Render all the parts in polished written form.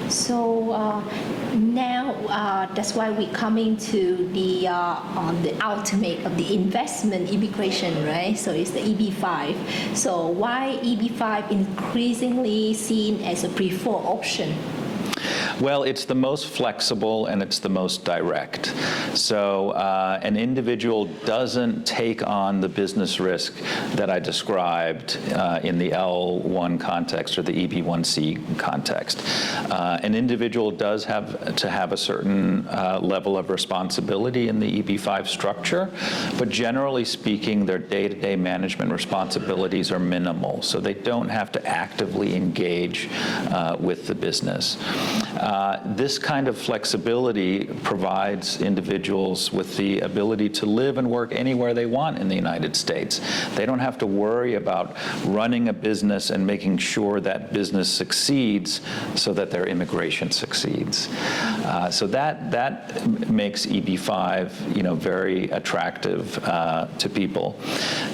So now that's why we're coming to the ultimate of the investment immigration, right? So it's the EB-5. So why EB-5 increasingly seen as a preferred option? Well, it's the most flexible and it's the most direct. So an individual doesn't take on the business risk that I described in the L1 context or the EB1C context. An individual does have to have a certain level of responsibility in the EB5 structure, but generally speaking, their day-to-day management responsibilities are minimal, so they don't have to actively engage with the business. This kind of flexibility provides individuals with the ability to live and work anywhere they want in the United States. They don't have to worry about running a business and making sure that business succeeds so that their immigration succeeds. So that makes EB-5, very attractive to people.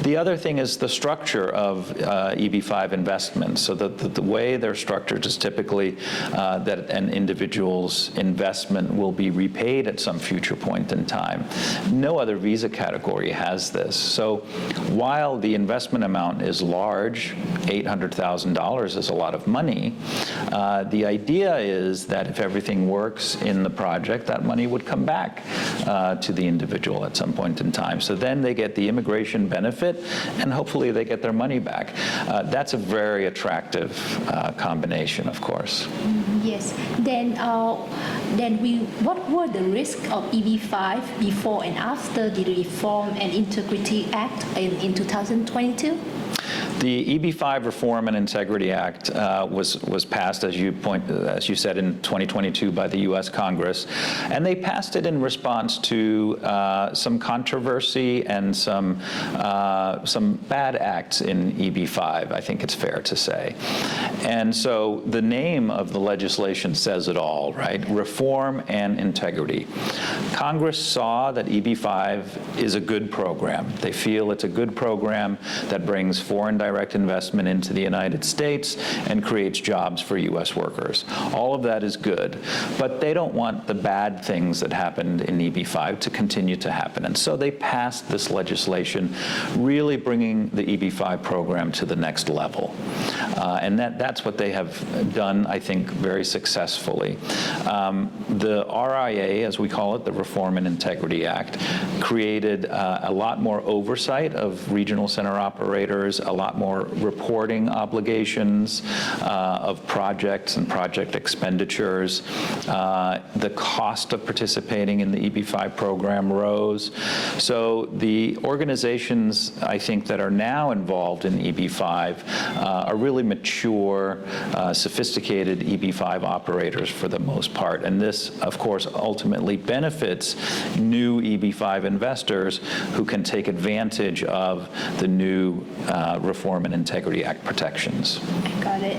The other thing is the structure of EB-5 investments. So the way they're structured is typically that an individual's investment will be repaid at some future point in time. No other visa category has this. So while the investment amount is large, $800,000 is a lot of money, the idea is that if everything works in the project, that money would come back to the individual at some point in time. So then they get the immigration benefit, and hopefully they get their money back. That's a very attractive combination, of course. Yes. What were the risks of EB-5 before and after the Reform and Integrity Act in 2022? The EB-5 Reform and Integrity Act was passed, as you said, in 2022 by the U.S. Congress, and they passed it in response to some controversy and some bad acts in EB-5. I think it's fair to say, and so the name of the legislation says it all, right? Reform and integrity. Congress saw that EB-5 is a good program. They feel it's a good program that brings foreign direct investment into the United States and creates jobs for U.S. workers. All of that is good, but they don't want the bad things that happened in EB-5 to continue to happen. And so they passed this legislation, really bringing the EB-5 program to the next level. And that's what they have done, I think, very successfully. The RIA, as we call it, the Reform and Integrity Act, created a lot more oversight of regional center operators, a lot more reporting obligations of projects and project expenditures. The cost of participating in the EB-5 program rose. So the organizations, I think, that are now involved in EB-5 are really mature, sophisticated EB-5 operators for the most part. And this, of course, ultimately benefits new EB-5 investors who can take advantage of the new Reform and Integrity Act protections. I got it.